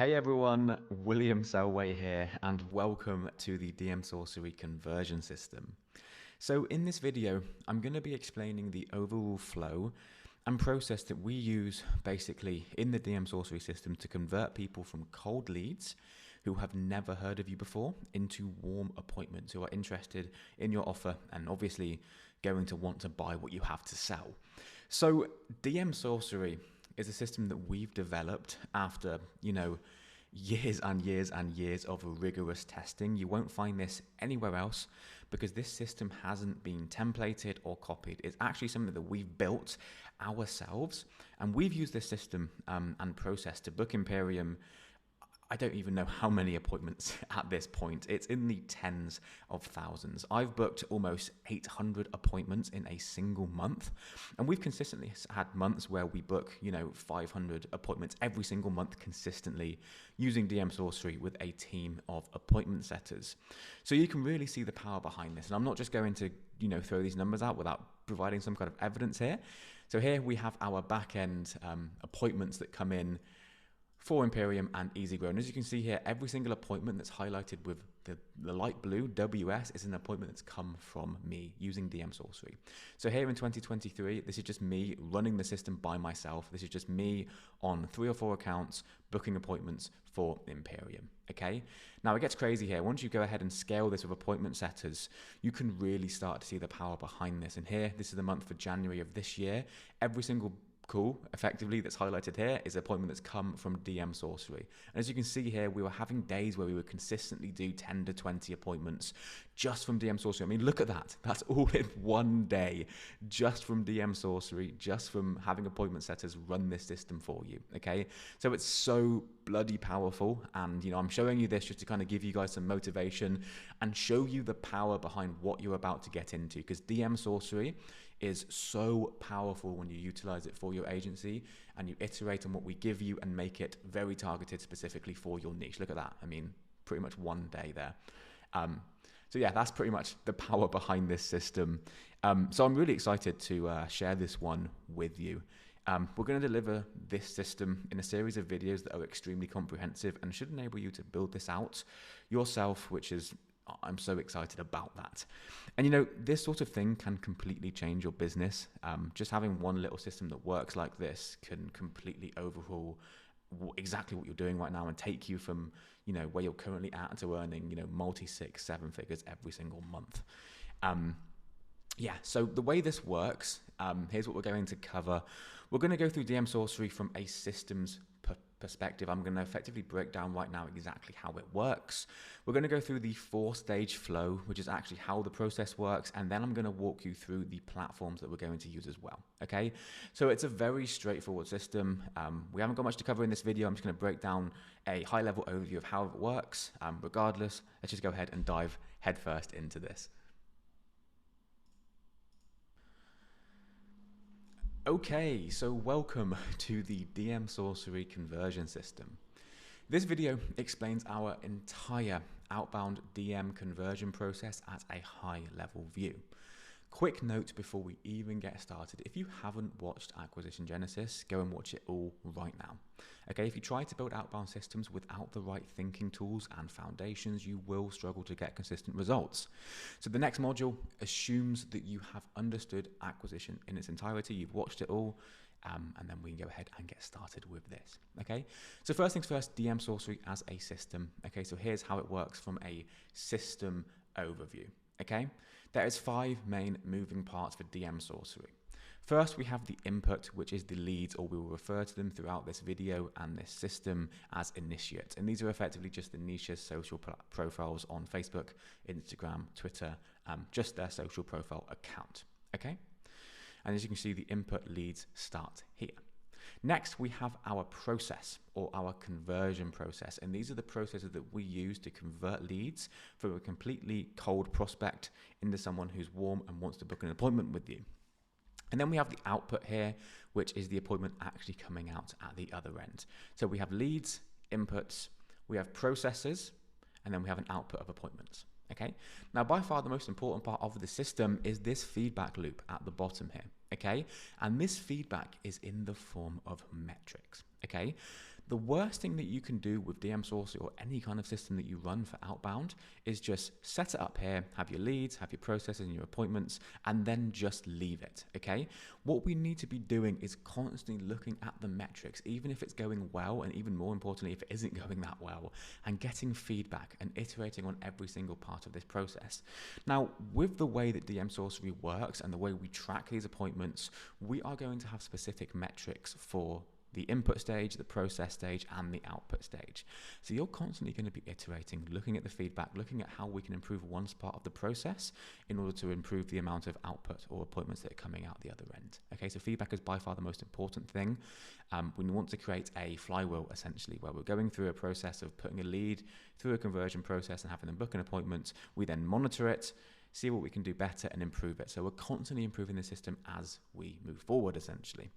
Hey everyone, William Selway here, and welcome to the DM Sorcery conversion system. So in this video, I'm going to be explaining the overall flow and process that we use basically in the DM Sorcery system to convert people from cold leads who have never heard of you before into warm appointments who are interested in your offer and obviously going to want to buy what you have to sell. So DM Sorcery is a system that we've developed after, years and years and years of rigorous testing. You won't find this anywhere else because this system hasn't been templated or copied. It's actually something that we've built ourselves, and we've used this system and process to book Imperium. I don't even know how many appointments at this point. It's in the tens of thousands. I've booked almost 800 appointments in a single month. And we've consistently had months where we book, 500 appointments every single month consistently using DM Sorcery with a team of appointment setters. So you can really see the power behind this. And I'm not just going to, throw these numbers out without providing some kind of evidence here. So here we have our back end appointments that come in for Imperium and Easy Grow. And as you can see here, every single appointment that's highlighted with the light blue WS is an appointment that's come from me using DM Sorcery. So here in 2023, this is just me running the system by myself. This is just me on 3 or 4 accounts booking appointments for Imperium. Okay. Now it gets crazy here. Once you go ahead and scale this with appointment setters, you can really start to see the power behind this. And here, this is the month for January of this year. Every single call effectively that's highlighted here is an appointment that's come from DM Sorcery. And as you can see here, we were having days where we would consistently do 10 to 20 appointments just from DM Sorcery. I mean, look at that. That's all in one day, just from DM Sorcery, just from having appointment setters run this system for you. Okay. So it's so bloody powerful. And, I'm showing you this just to kind of give you guys some motivation and show you the power behind what you're about to get into, because DM Sorcery is so powerful when you utilize it for your agency and you iterate on what we give you and make it very targeted specifically for your niche. Look at that. I mean, pretty much one day there. So yeah, that's pretty much the power behind this system. So I'm really excited to share this one with you. We're going to deliver this system in a series of videos that are extremely comprehensive and should enable you to build this out yourself, which is, I'm so excited about that. And this sort of thing can completely change your business. Just having one little system that works like this can completely overhaul exactly what you're doing right now and take you from, where you're currently at to earning, multi 6, 7 figures every single month. Yeah, so the way this works, here's what we're going to cover. We're going to go through DM Sorcery from a systems perspective. I'm going to effectively break down right now exactly how it works. We're going to go through the 4-stage flow, which is actually how the process works. And then I'm going to walk you through the platforms that we're going to use as well. Okay, so it's a very straightforward system. We haven't got much to cover in this video. I'm just going to break down a high-level overview of how it works. Regardless, let's just go ahead and dive headfirst into this. Okay, so welcome to the DM Sorcery conversion system. This video explains our entire outbound DM conversion process at a high level view. Quick note before we even get started, if you haven't watched Acquisition Genesis, go and watch it all right now. Okay, if you try to build outbound systems without the right thinking tools and foundations, you will struggle to get consistent results. So the next module assumes that you have understood acquisition in its entirety, you've watched it all, and then we can go ahead and get started with this. Okay, so first things first, DM Sorcery as a system. Okay, so here's how it works from a system overview. Okay, there is 5 main moving parts for DM Sorcery. First, we have the input, which is the leads, or we will refer to them throughout this video and this system as initiates. And these are effectively just the niche's social profiles on Facebook, Instagram, Twitter, just their social profile account. Okay, and as you can see, the input leads start here. Next, we have our process or our conversion process. And these are the processes that we use to convert leads from a completely cold prospect into someone who's warm and wants to book an appointment with you. And then we have the output here, which is the appointment actually coming out at the other end. So we have leads, inputs, we have processes, and then we have an output of appointments. Okay. Now, by far the most important part of the system is this feedback loop at the bottom here. Okay. And this feedback is in the form of metrics. Okay. The worst thing that you can do with DM Sorcery or any kind of system that you run for outbound is just set it up here, have your leads, have your processes and your appointments, and then just leave it, okay? What we need to be doing is constantly looking at the metrics, even if it's going well, and even more importantly, if it isn't going that well, and getting feedback and iterating on every single part of this process. Now, with the way that DM Sorcery works and the way we track these appointments, we are going to have specific metrics for the input stage, the process stage, and the output stage. So you're constantly going to be iterating, looking at the feedback, looking at how we can improve one part of the process in order to improve the amount of output or appointments that are coming out the other end. Okay, so feedback is by far the most important thing. We want to create a flywheel, essentially, where we're going through a process of putting a lead through a conversion process and having them book an appointment. We then monitor it, see what we can do better, and improve it. So we're constantly improving the system as we move forward, essentially.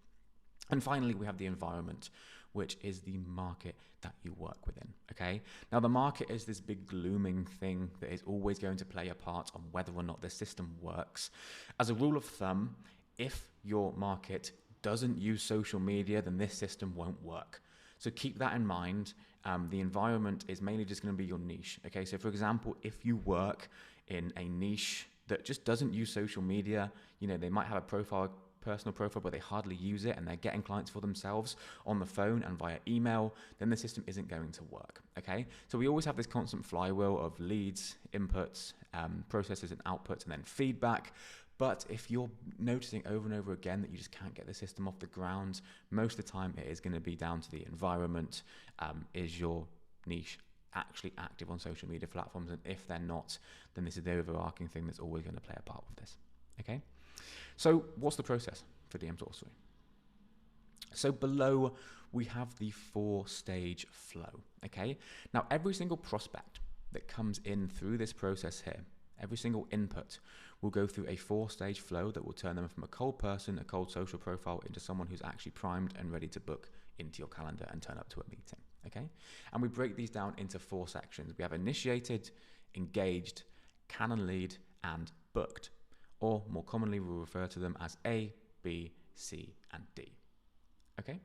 And finally, we have the environment, which is the market that you work within, okay? Now, the market is this big glooming thing that is always going to play a part on whether or not the system works. As a rule of thumb, if your market doesn't use social media, then this system won't work. So keep that in mind. The environment is mainly just going to be your niche, okay? So, for example, if you work in a niche that just doesn't use social media, you know, they might have a personal profile, but they hardly use it and they're getting clients for themselves on the phone and via email, then the system isn't going to work, okay? So we always have this constant flywheel of leads, inputs, processes and outputs, and then feedback. But if you're noticing over and over again that you just can't get the system off the ground, most of the time it is going to be down to the environment. Is your niche actually active on social media platforms? And if they're not, then this is the overarching thing that's always going to play a part with this, okay? So what's the process for DM Sorcery? So below we have the 4-stage flow, okay? Now every single prospect that comes in through this process here, every single input will go through a 4-stage flow that will turn them from a cold person, a cold social profile, into someone who's actually primed and ready to book into your calendar and turn up to a meeting, okay? And we break these down into 4 sections. We have initiated, engaged, canon lead, and booked. Or more commonly, we'll refer to them as A, B, C, and D. Okay?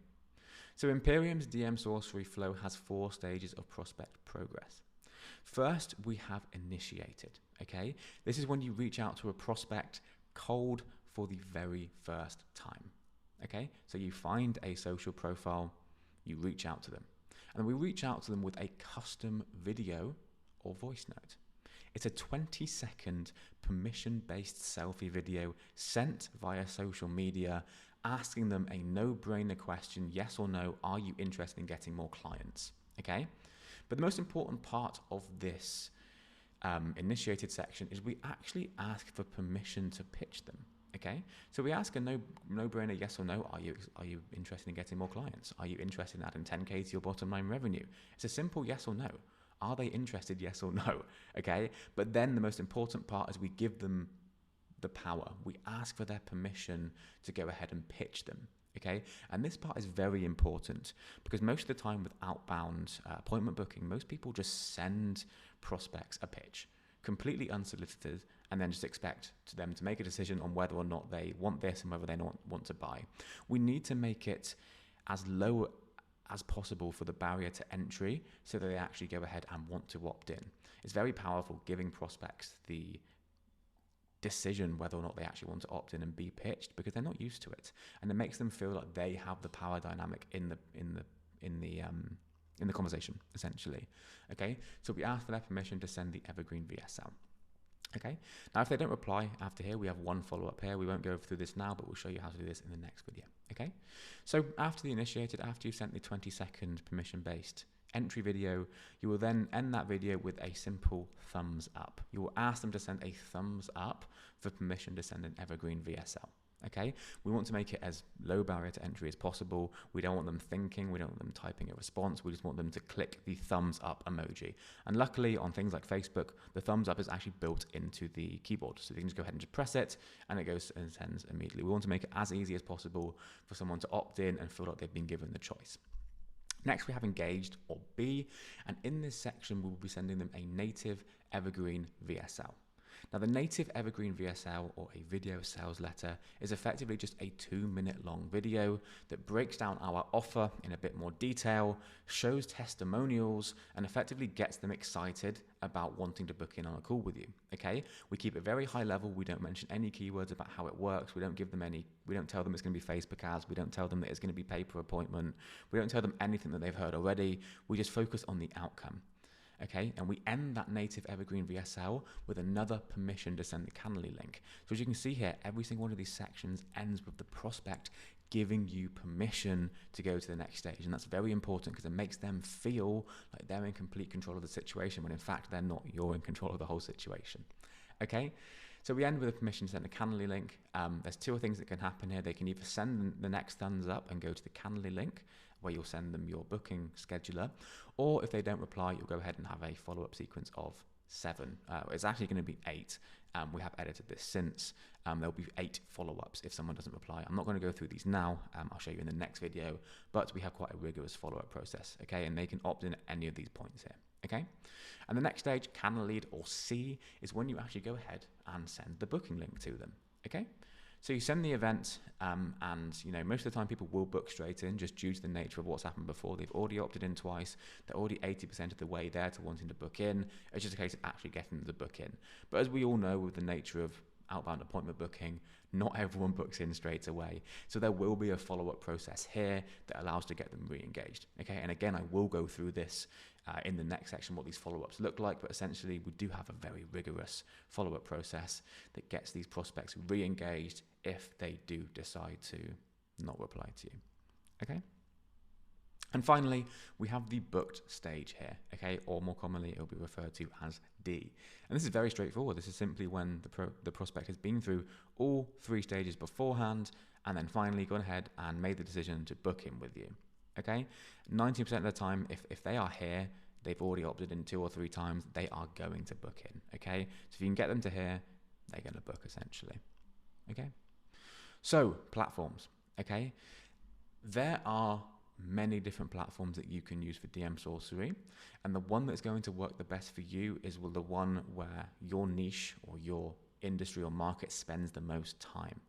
So Imperium's DM Sorcery flow has 4 stages of prospect progress. First, we have initiated. Okay? This is when you reach out to a prospect cold for the very first time. Okay? So you find a social profile, you reach out to them. And we reach out to them with a custom video or voice note. It's a 20-second permission-based selfie video sent via social media, asking them a no-brainer question, yes or no, are you interested in getting more clients? Okay? But the most important part of this initiated section is we actually ask for permission to pitch them. Okay? So we ask a no-brainer yes or no, are you interested in getting more clients? Are you interested in adding 10K to your bottom line revenue? It's a simple yes or no. Are they interested, yes or no? Okay? But then the most important part is we give them the power. We ask for their permission to go ahead and pitch them. Okay? And this part is very important because most of the time with outbound appointment booking, most people just send prospects a pitch, completely unsolicited, and then just expect them to make a decision on whether or not they want this and whether they want to buy. We need to make it as low as possible for the barrier to entry so that they actually go ahead and want to opt in. It's very powerful giving prospects the decision whether or not they actually want to opt in and be pitched because they're not used to it, and it makes them feel like they have the power dynamic in the conversation, essentially. Okay, so we ask for their permission to send the evergreen VSL. Okay, now if they don't reply after here, we have one follow-up here. We won't go through this now, but we'll show you how to do this in the next video. Okay, so after the initiated, after you've sent the 20-second permission-based entry video, you will then end that video with a simple thumbs up. You will ask them to send a thumbs up for permission to send an evergreen VSL. Okay, we want to make it as low barrier to entry as possible. We don't want them thinking, we don't want them typing a response, we just want them to click the thumbs up emoji. And luckily on things like Facebook, the thumbs up is actually built into the keyboard. So you can just go ahead and just press it and it goes and sends immediately. We want to make it as easy as possible for someone to opt in and feel like they've been given the choice. Next, we have engaged, or B, and in this section, we'll be sending them a native evergreen VSL. Now, the native evergreen VSL, or a video sales letter, is effectively just a 2-minute long video that breaks down our offer in a bit more detail, shows testimonials, and effectively gets them excited about wanting to book in on a call with you. Okay, we keep it very high level. We don't mention any keywords about how it works. We don't give them any, we don't tell them it's going to be Facebook ads. We don't tell them that it's going to be pay per appointment. We don't tell them anything that they've heard already. We just focus on the outcome. Okay, and we end that native evergreen VSL with another permission to send the Calendly link. So as you can see here, every single one of these sections ends with the prospect giving you permission to go to the next stage. And that's very important because it makes them feel like they're in complete control of the situation when in fact they're not. You're in control of the whole situation. Okay, so we end with a permission to send a Calendly link. There's two things that can happen here. They can either send the next thumbs up and go to the Calendly link, where you'll send them your booking scheduler, or if they don't reply, you'll go ahead and have a follow-up sequence of 7. It's actually going to be 8. We have edited this since. There'll be 8 follow-ups if someone doesn't reply. I'm not going to go through these now. I'll show you in the next video, but we have quite a rigorous follow-up process, okay? And they can opt in at any of these points here, okay? And the next stage, Can Lead or C, is when you actually go ahead and send the booking link to them, okay? So you send the event, and most of the time people will book straight in just due to the nature of what's happened before. They've already opted in twice. They're already 80% of the way there to wanting to book in. It's just a case of actually getting them to book in. But as we all know, with the nature of outbound appointment booking, not everyone books in straight away. So there will be a follow-up process here that allows to get them re-engaged. Okay, and again, I will go through this in the next section, what these follow-ups look like, but essentially we do have a very rigorous follow-up process that gets these prospects re-engaged if they do decide to not reply to you. Okay. And finally, we have the booked stage here, okay, or more commonly, it will be referred to as D. And this is very straightforward. This is simply when the prospect has been through all 3 stages beforehand, and then finally gone ahead and made the decision to book in with you, okay? 90% of the time, if they are here, they've already opted in 2 or 3 times, they are going to book in, okay? So if you can get them to here, they're going to book essentially, okay? So, platforms, okay? There are many different platforms that you can use for DM Sorcery, and the one that's going to work the best for you is the one where your niche or your industry or market spends the most time.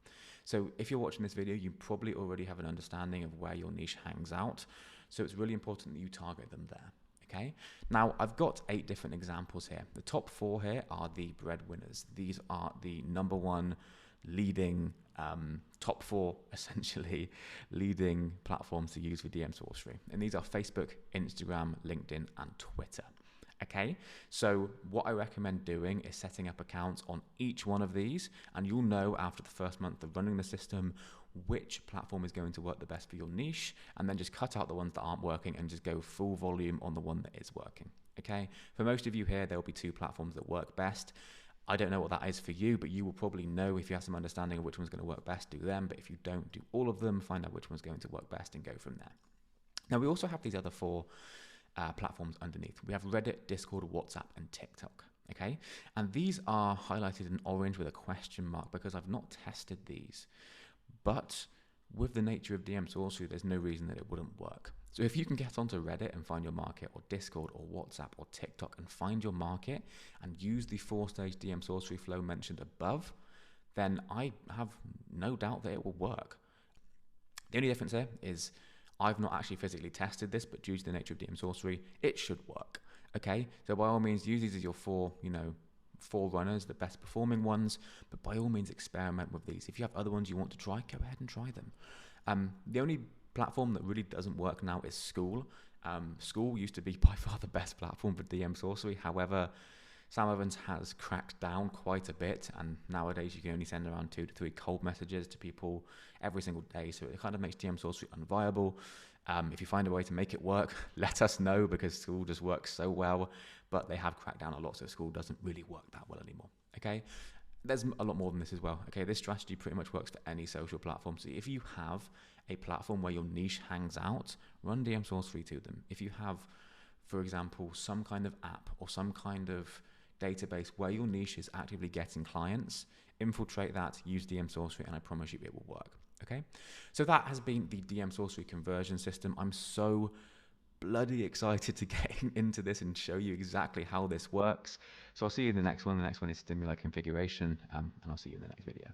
So if you're watching this video, you probably already have an understanding of where your niche hangs out, so it's really important that you target them there. Okay, now I've got 8 different examples here. The top 4 here are the breadwinners. These are the #1 leading top 4 essentially leading platforms to use for DM Sorcery, and these are Facebook, Instagram, LinkedIn, and Twitter. Okay, so what I recommend doing is setting up accounts on each one of these, and you'll know after the first month of running the system which platform is going to work the best for your niche, and then just cut out the ones that aren't working and just go full volume on the one that is working. Okay, for most of you here, there will be 2 platforms that work best. I don't know what that is for you, but you will probably know if you have some understanding of which one's going to work best, do them. But if you don't, do all of them, find out which one's going to work best and go from there. Now, we also have these other 4 platforms underneath. We have Reddit, Discord, WhatsApp, and TikTok. Okay, and these are highlighted in orange with a question mark because I've not tested these. But with the nature of DM Sorcery, there's no reason that it wouldn't work. So if you can get onto Reddit and find your market, or Discord, or WhatsApp, or TikTok, and find your market and use the 4-stage DM Sorcery flow mentioned above, then I have no doubt that it will work. The only difference here is I've not actually physically tested this, but due to the nature of DM Sorcery, it should work. Okay, so by all means, use these as your 4 runners, the best performing ones, but by all means experiment with these. If you have other ones you want to try, go ahead and try them. The only platform that really doesn't work now is School. School used to be by far the best platform for DM Sorcery. However, Sam Evans has cracked down quite a bit, and nowadays you can only send around 2 to 3 cold messages to people every single day, so it kind of makes DM Sorcery unviable. If you find a way to make it work, let us know, because School just works so well, but they have cracked down a lot, so School doesn't really work that well anymore, okay? There's a lot more than this as well, okay? This strategy pretty much works for any social platform. So if you have a platform where your niche hangs out, run DM Sorcery to them. If you have, for example, some kind of app or some kind of database where your niche is actively getting clients, infiltrate that, use DM Sorcery, and I promise you it will work. Okay, so that has been the DM Sorcery conversion system. I'm so bloody excited to get into this and show you exactly how this works. So I'll see you in the next one. The next one is stimuli configuration, and I'll see you in the next video.